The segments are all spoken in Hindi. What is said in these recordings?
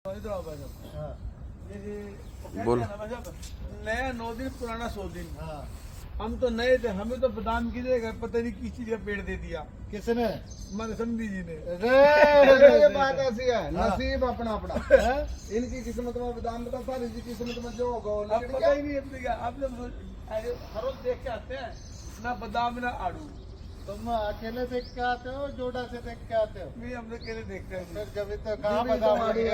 बोल। नया 9 दिन पुराना 100 दिन। हाँ। हम तो नए थे, हमें तो बादाम की जगह पता नहीं किस चीज का पेड़ दे दिया। किसने? हमारे समधी जी ने। ये बात ऐसी है, नसीब अपना अपना है। इनकी किस्मत में बादाम बता, सारी की किस्मत में जो होगा वो अब पता ही नहीं अपने क्या। आप लोग हर रोज देख के आते हैं, ना बादाम ना आड़ू। तुम अकेले देख के आते हो, जोड़ा से देख के आते हो? नहीं, हम लोग अकेले देखते हैं। फिर कभी तो कहाँ बादाम आड़ू है?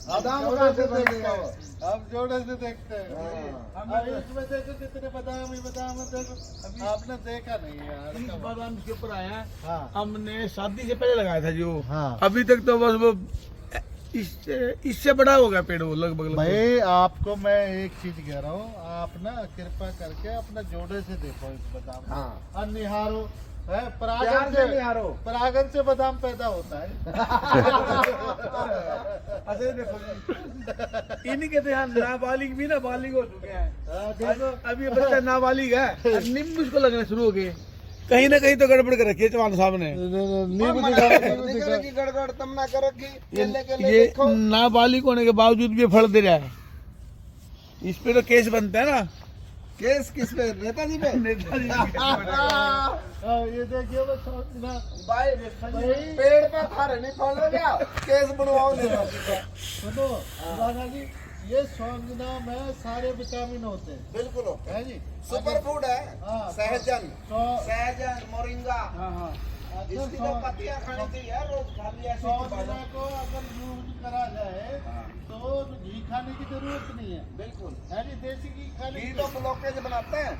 बादाम से देखते हो, अब जोड़े से देखते हैं। अब इसमें देखो कितने बादाम ही बादाम है, देखो अभी आपने देखा नहीं यार। इस बादाम के ऊपर आया है। हाँ। हमने शादी से पहले लगाया था जो। हाँ। अभी तक तो बस वो इससे बड़ा हो गया पेड़ वो लगभग। भाई आपको मैं एक चीज कह रहा हूँ, आप ना कृपा करके अपना जोड़े से देखो इस बादाम। हाँ। और निहारो है, परागण से निहारो, परागण से बादाम पैदा होता है। अरे देखो इनके तो यहाँ नाबालिग भी नाबालिग हो चुके हैं। अभी ये बच्चा नाबालिग है, नींबू इसको लगने शुरू हो गए। कहीं ना कहीं तो गड़बड़ कर रखी है चौहान साहब ने। गड़बड़ तम ना कर रखी। ये नाबालिग होने के बावजूद भी फल दे रहा है। इस पे तो केस बनता है ना। केस किस पे? नेताजी पे? नेताजी ये देखिए भाई पेड़ पे खारे नहीं फल क्या? केस बनवाओ नेताजी पे। सुनो राणा जी, ये सौंजना में सारे विटामिन होते हैं। बिल्कुल होते हैं जी। सुपर फूड है। सहजन, सहजन, मोरिंगा। इसकी तो पत्तियां खानी चाहिए रोज, खाली ऐसे। सौंजना को अगर यूज करा जाए तो घी खाने की जरूरत नहीं है। बिल्कुल है जी, देसी घी खाने। घी तो ब्लॉकेज बनाता है।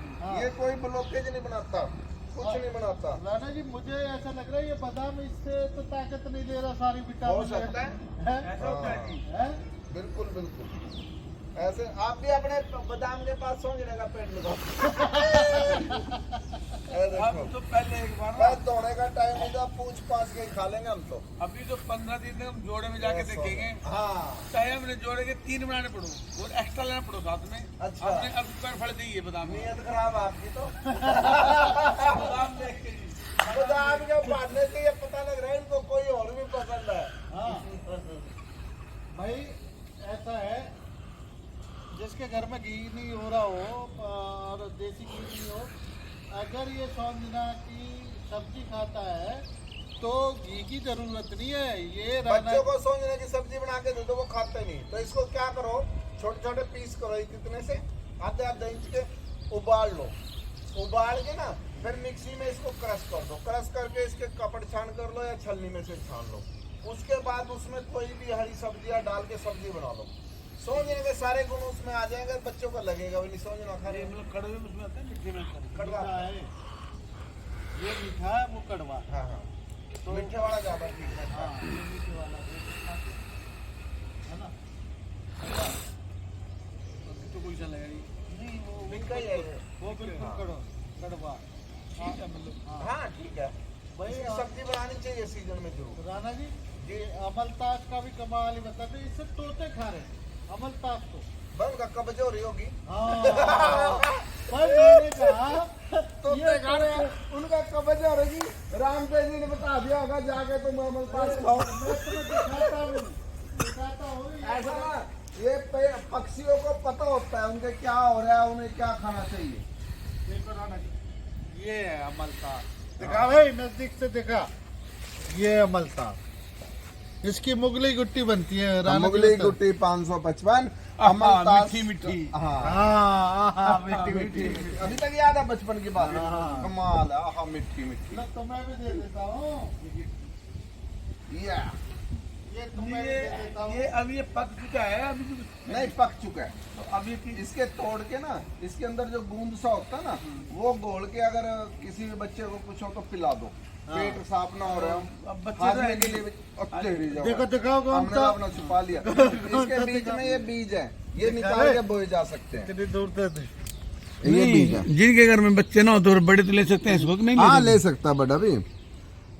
ये कोई ब्लॉकेज नहीं बनाता, कुछ नहीं बनाता। राणा जी मुझे ऐसा लग रहा है ये बादाम इससे तो ताकत नहीं दे रहा, सारी विटामिन हो सकता है। बिल्कुल बिल्कुल ऐसे। आप भी अपने बादाम के पास सोचने का पेड़ लगाओ। तो पहले एक बार धोने का टाइम नहीं था, पूछ पाछ के खा लेंगे हम तो। अभी तो 15 दिन में हम जोड़े में जाके देखेंगे। हाँ। चाहे हमने जोड़े के 3 बनाने पड़ो और एक्स्ट्रा लेना पड़ो साथ में। अच्छा। हमने अब पर फल चाहिए बादाम। नीयत खराब आपकी तो। बादाम देख के जी। बादाम जो बांधने से ये पता लग रहा है इनको कोई और भी पसंद है। भाई ऐसा है, जिसके घर में घी नहीं हो रहा हो और देसी घी नहीं हो, अगर ये सौंजना की सब्जी खाता है तो घी की जरूरत नहीं है। ये बच्चों को सौंजना की सब्जी बना के दे दो, वो खाते नहीं। तो इसको क्या करो, छोटे छोटे पीस करो, कितने से आधे आधे इंच के, उबाल लो। उबाल के ना फिर मिक्सी में इसको क्रश कर दो। क्रश करके इसके कपड़ छान कर लो या छलनी में से छान लो। उसके बाद उसमें कोई भी हरी सब्जियां डाल के सब्जी बना लो। सोचने के सारे गुण उसमें आ जाएंगे, बच्चों को लगेगा भी नहीं सोचना खा रहे। कड़वे में उसमें आता है, मीठे में कड़वा है, ये मीठा है वो कड़वा। हाँ हाँ, तो मीठे वाला ज्यादा ठीक है। हाँ, मीठे वाला है ना, तो कोई सा लगेगा नहीं, वो मीठा ही है वो, बिल्कुल कड़वा। हाँ ठीक है भाई, सब्जी बनानी चाहिए सीजन में जरूर। राणा जी जी, अमलताश का भी कमाल ही बताते, इससे तोते खा रहे हैं अमलताश को। बस का कब्ज हो रही होगी। मैंने कहा तोते खा रहे हैं, उनका कब्ज हो रही। रामदेव जी ने बता दिया होगा, जाके तुम अमलताश खाओ। मैं तुम्हें दिखाता हूँ ऐसा ना। ये पक्षियों को पता होता है उनके क्या हो रहा है, उन्हें क्या खाना चाहिए। देखो राणा जी, ये है अमलताश। दिखा भाई, नजदीक से दिखा। ये अमलताश, इसकी मुगली गुट्टी बनती है। मुगली गुट्टी 555। अमलताश मीठी मीठी। हाँ मीठी मीठी। अभी तक याद है बचपन की बात। कमाल है। हाँ मीठी मीठी। तो मैं भी दे देता हूँ। ये अभी ये पक चुका है। अभी नहीं पक चुका है, तो अभी इसके तोड़ के ना, इसके अंदर जो गूंद सा होता है ना, वो घोल के अगर किसी भी बच्चे को कुछ हो तो पिला दो। पेट साफ ना हो रहा है, बच्चे के लिए देखो दिखाओ, हमने अपना छुपा लिया। इसके बीच में ये बीज है, ये निकाल के बोए जा सकते हैं। कितनी दूर तक ये बीज है। जिनके घर में बच्चे ना हो तो बड़े तो ले सकते हैं इसको, नहीं? हाँ ले सकता बड़ा भी।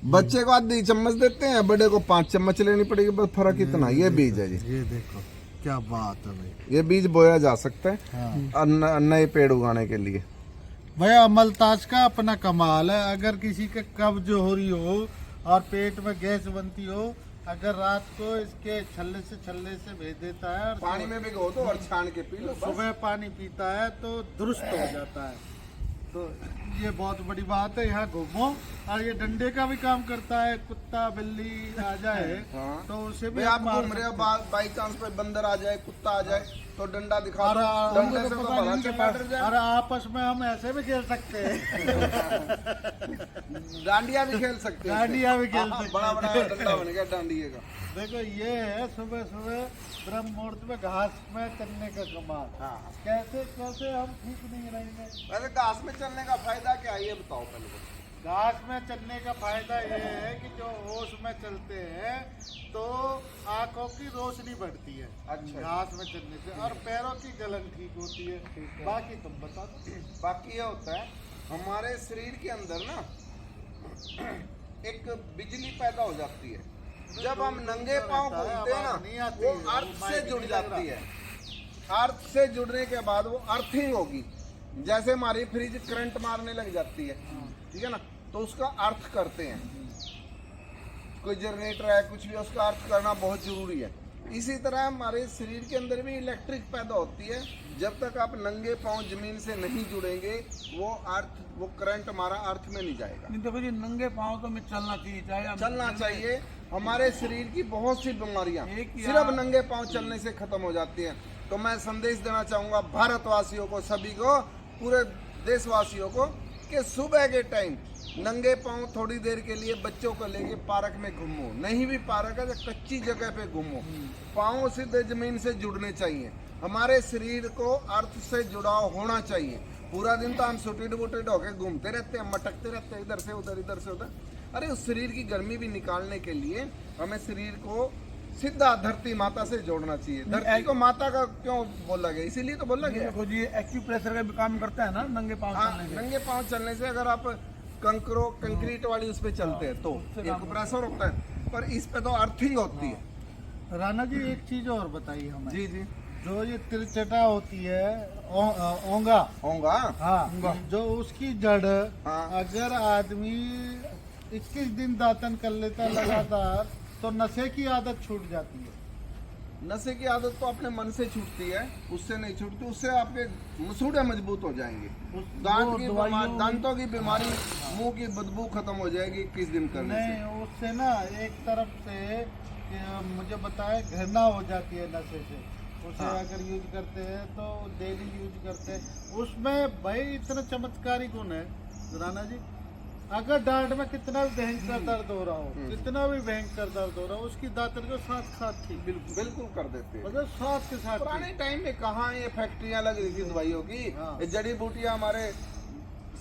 बच्चे को आधी चम्मच देते हैं, बड़े को 5 चम्मच लेनी पड़ेगी, बस फर्क इतना। ये बीज है जी, ये देखो क्या बात है भाई। ये बीज बोया जा सकता है नए पेड़ उगाने के लिए। भैया अमलताश का अपना कमाल है। अगर किसी के कब्ज हो रही हो और पेट में गैस बनती हो अगर रात को इसके छल्ले से भेज देता है और पानी में भिगो दो और छान के पी लो बस। सुबह पानी पीता है तो दुरुस्त हो जाता है। तो ये बहुत बड़ी बात है। यहाँ घूमो और ये डंडे का भी काम करता है। कुत्ता बिल्ली आ जाए हाँ। तो उसे भी भाई आप घूम रहे हो, बाई चांस पे बंदर आ जाए, कुत्ता आ जाए तो डंडा दिखा और दो, डंडे से तो पता भला नहीं चला डर जाए। और आपस में हम ऐसे भी खेल सकते हैं। डांडिया भी खेल सकते हैं। डांडिया भी खेल हाँ, सकते बड़ा हैं। बड़ा डंडा बन गया डांडिये का। देखो ये है सुबह सुबह ब्रह्म मुहूर्त में घास में चलने का कमाल। हाँ। कैसे कैसे हम ठीक नहीं रहेंगे। वैसे घास में चलने का फायदा क्या है ये बताओ पहले तो। घास में चलने का फायदा ये है कि जो होश में चलते हैं तो आंखों की रोशनी बढ़ती है। अच्छा। घास में चलने से और पैरों की जलन ठीक होती है। बाकी तुम बता दो। बाकी ये होता है हमारे शरीर के अंदर ना एक बिजली पैदा हो जाती है। जब हम नंगे पांव घूमते हैं ना वो अर्थ से जुड़ जाती है। अर्थ से जुड़ने के बाद वो अर्थिंग होगी। जैसे हमारी फ्रिज करंट मारने लग जाती है, ठीक है ना, तो उसका अर्थ करते हैं। कोई जनरेटर है कुछ भी, उसका अर्थ करना बहुत जरूरी है। इसी तरह हमारे शरीर के अंदर भी इलेक्ट्रिक पैदा होती है। जब तक आप नंगे पांव जमीन से नहीं जुड़ेंगे वो करंट हमारा अर्थ में नहीं जाएगा। नहीं देखो जी, नंगे पाँव तो में चलना चाहिए, चाहे हम चलना चाहिए। हमारे शरीर की बहुत सी बीमारियां एक या- सिर्फ नंगे पांव चलने से खत्म हो जाती हैं। तो मैं संदेश देना चाहूंगा भारतवासियों को, सभी को, पूरे देशवासियों को कि सुबह के टाइम नंगे पांव थोड़ी देर के लिए बच्चों को लेके पार्क में घूमो। नहीं भी पार्क है तो कच्ची जगह पे घूमो। पांव सीधे जमीन से जुड़ने चाहिए। हमारे शरीर को अर्थ से जुड़ाव होना चाहिए। पूरा दिन तो हम सुटिड बुटिड होके घूमते रहते हैं, मटकते रहते हैं इधर से उधर इधर से उधर। अरे उस शरीर की गर्मी भी निकालने के लिए हमें शरीर को सीधा धरती माता से जोड़ना चाहिए। धरती को माता का क्यों बोला गया? इसीलिए तो बोला गया। देखो जी, एक्यूप्रेशर का भी काम करता है ना नंगे पाँव हाँ, चलने से। नंगे पांव चलने से अगर आप कंक्रीट वाली उस पे चलते हैं तो एक प्रेशर होता है, पर इस पे तो अर्थिंग होती है। राणा जी एक चीज और बताइए हमें। जी जी। जो ये तिरचटा होती है ओंगा, होगा। हाँ, जो उसकी जड़ हाँ। अगर आदमी 21 दिन दातन कर लेता लगातार तो नशे की आदत छूट जाती है। नशे की आदत तो अपने मन से छूटती है, उससे नहीं छूटती। उससे आपके मसूड़े मजबूत हो जाएंगे। दांतों की बीमारी, मुंह की बदबू खत्म हो जाएगी 21 दिन करने से। नहीं, उससे ना एक तरफ से मुझे बताया घृणा हो जाती है नशे से। उसे हाँ। अगर यूज करते हैं तो डेली यूज करते हैं। उसमें भाई इतना चमत्कारी गुण है राणा जी। अगर डांट में कितना भी भयंकर दर्द हो रहा हो, कितना भी भयंकर दर्द हो रहा हो, उसकी दातन को साथ ठीक बिल्कुल कर देते हैं। मतलब साथ के साथ पुराने टाइम में कहाँ ये फैक्ट्रियां लग रही थी दवाइयों की। हाँ। ये जड़ी बूटियां हमारे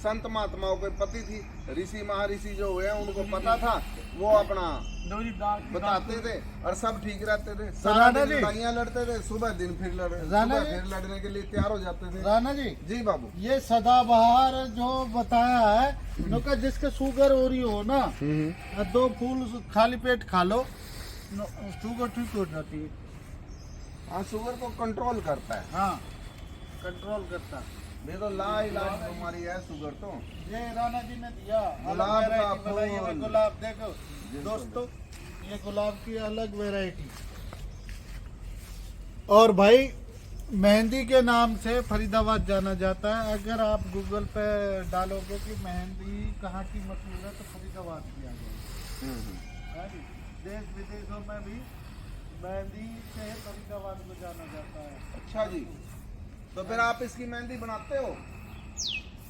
संत महात्माओं को पति थी। ऋषि महर्षि जो हुए उनको पता था, वो अपना देखो जी, दांत बताते थे और सब ठीक रहते थे। सारा राणा दिन जी। लड़ाइयां लड़ते थे, सुबह दिन फिर राणा जी। फिर लड़ने के लिए तैयार हो जाते थे। राणा जी जी बाबू। ये सदाबहार जो बताया है, नुका जिसके शुगर हो रही हो ना, 2 फूल खाली पेट खा लो, शुगर ठीक हो जाती है। हाँ, शुगर को कंट्रोल करता है। हाँ, कंट्रोल करता है। ये तो लाइलाज बीमारी है शुगर तो। ये राणा जी ने दिया गुलाब अलग का वैरायटी बनाई है। फूल। गुलाब देखो दोस्तों, ये गुलाब की अलग वैरायटी। और भाई मेहंदी के नाम से फरीदाबाद जाना जाता है। अगर आप गूगल पे डालोगे कि मेहंदी कहाँ की मशहूर है तो फरीदाबाद की आ जाएगी। देश विदेशों में भी मेहंदी से फरीदाबाद को जाना जाता है। अच्छा जी, तो फिर आप इसकी मेहंदी बनाते हो?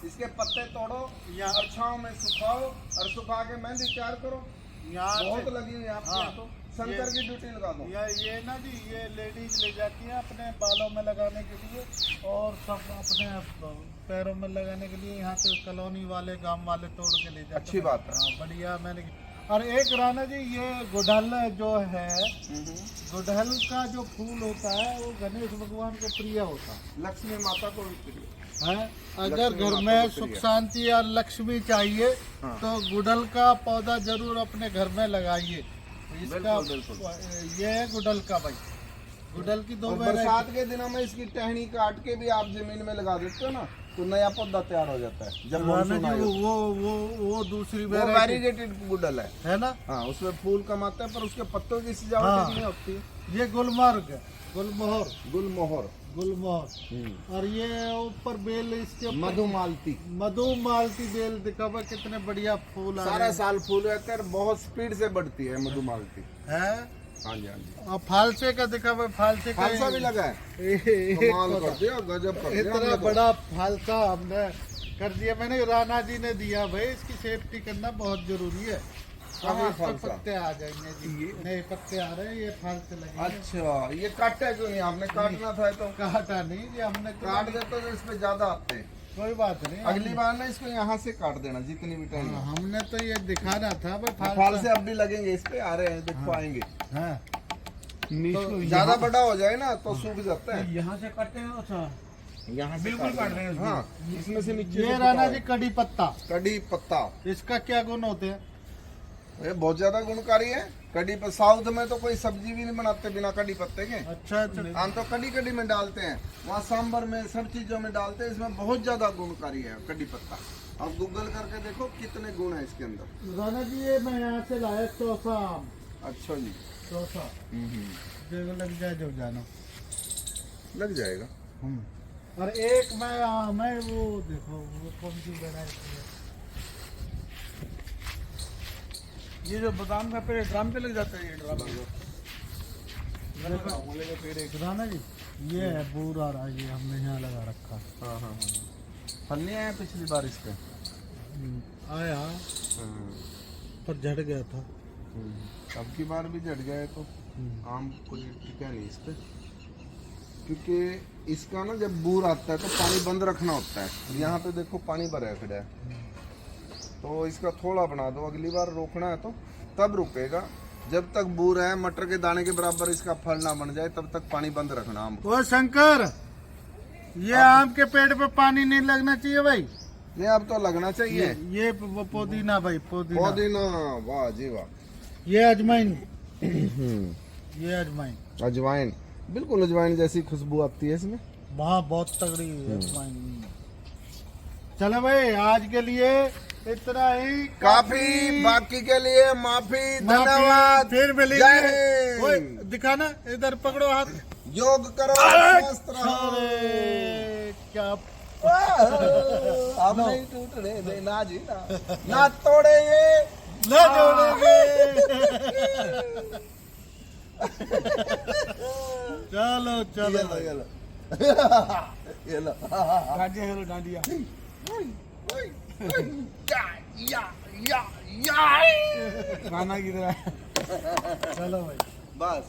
इसके पत्ते तोड़ो या छांव में सुखाओ और सुखा के मेहंदी तैयार करो। यहाँ बहुत से- लगी हुई है आपके हाँ, यहाँ तो। शंकर की ड्यूटी लगा दो। ये ना जी, ये लेडीज ले जाती हैं अपने बालों में लगाने के लिए और सब अपने पैरों में लगाने के लिए। यहाँ से कॉलोनी वाले गांव वाले तोड़ के ले जाते हैं। अच्छी बात है। हाँ, बढ़िया। मैंने और एक राणा जी, ये गुड़हल जो है, गुड़हल का जो फूल होता है वो गणेश भगवान को प्रिय होता है। लक्ष्मी माता को भी प्रिय। अगर लक्ष्मी घर माता में को सुख प्रिय। शांति और लक्ष्मी चाहिए हाँ। तो गुड़हल का पौधा जरूर अपने घर में लगाइए। इसका बिल्कुल। ये है गुड़हल का भाई। गुड़हल की 2 और वैरायटी। बरसात के दिनों में इसकी टहनी काट के भी आप जमीन में लगा देते हो ना, तो नया पौधा तैयार हो जाता है जब राणा मानसून जी आएगा। वो दूसरी वो वैरायटी वेरीगेटेड गुड़हल है है ना। हाँ, उसमें फूल कम आता है पर उसके पत्तों की सजावट हाँ। इतनी होती है। ये गुलमर्ग है, गुलमोहर, गुलमोहर, गुलमोहर। और ये ऊपर बेल इसके ऊपर मधुमालती, मधुमालती बेल दिखा हुआ, कितने बढ़िया फूल आ सारा रहे साल फूल रहता है, बहुत स्पीड से बढ़ती है मधुमालती। हैं। हाँ जी, हाँ जी। और फालसे का दिखा हुआ, फालसे का फालसा भी लगा है, एक कमाल कर पौधा। दिया, गजब कर दिया इतना हमने तो। बड़ा फालसा हमने कर दिया। मैंने राणा जी ने दिया भाई, इसकी सेफ्टी करना बहुत जरूरी है। अब कहाँ इस पर फालसा? पत्ते आ जाएंगे जी, नए पत्ते आ रहे हैं, ये फालसे लगे। अच्छा, ये काटा क्यों नहीं आपने? काटना था तो काटा नहीं जी हमने, काट देते तो इस पे ज्यादा आते हैं। कोई बात नहीं। अगली बार ना इसको यहाँ से काट देना जितनी भी टाइम। हाँ, हमने तो ये दिखाना था भाई फाल से अब भी लगेंगे इस पे, आ रहे हैं देखो, आएंगे। हाँ। तो ज्यादा बड़ा हो जाए ना तो सूख जाता है। यहाँ से काटते हैं। अच्छा, यहाँ से बिल्कुल काट रहे हैं उसको। हाँ, इसमें से नीचे ये से राणा फुटा जी है। कड़ी पत्ता, कड़ी पत्ता, इसका क्या गुण होते हैं? ये बहुत ज्यादा गुणकारी है। कड़ी पर साउथ में तो कोई सब्जी भी नहीं बनाते बिना कड़ी पत्ते के। अच्छा अच्छा। हम तो कड़ी कड़ी में डालते हैं, वहाँ सांबर में सब चीजों में डालते हैं। इसमें बहुत ज्यादा गुणकारी है कड़ी पत्ता। आप गूगल करके देखो कितने गुण है इसके अंदर। राणा जी ये मैं यहाँ से लाया चौसा आम, अच्छा जी। चौसा जो लग जाए जो जानो। लग जाएगा। और एक मैं वो देखो वो कौन सी वैरायटी है, ये जो बादाम का पेड़ ड्राम पे लग जाता है, ये ड्राम राणा जी ये है बूरा रहा, ये हमने यहाँ लगा रखा। हाँ हाँ हाँ, फल नहीं आया पिछली बार इस पे। आया पर झड़ गया था। अब की बार भी झड़ गया है तो आम कुछ टिका नहीं इस पे, क्योंकि इसका ना जब बूर आता है तो पानी बंद रखना होता है। यहाँ पे देखो पानी भरा खड़ा है, तो इसका थोड़ा बना दो। अगली बार रोकना है तो तब रुकेगा, जब तक बूर है मटर के दाने के बराबर इसका फल ना बन जाए तब तक पानी बंद रखना आम को। ओ शंकर, ये आम के पेड़ पे पानी नहीं लगना चाहिए भाई। नहीं, अब तो लगना चाहिए। ये वो पुदीना भाई, पुदीना। पुदीना, वाह जी वाह। ये अजवाइन, ये अजवाइन, अजवाइन, बिल्कुल अजवाइन जैसी खुशबू आती है इसमें। वहाँ बहुत तगड़ी है अजवाइन। चलो भाई, आज के लिए इतना ही काफी, बाकी के लिए माफी, धन्यवाद। फिर जय मिलेंगे। ओए, हिंद। दिखाना, इधर पकड़ो हाथ। योग करो, स्वस्थ रहो। अरे क्या अब नहीं टूटने देना जी, ना तोड़े ये, न जोड़ेंगे। चलो चलो ये लो, ये लो। डांडिया खेलो, डांडिया। या। गाना की तरह। चलो भाई। बस।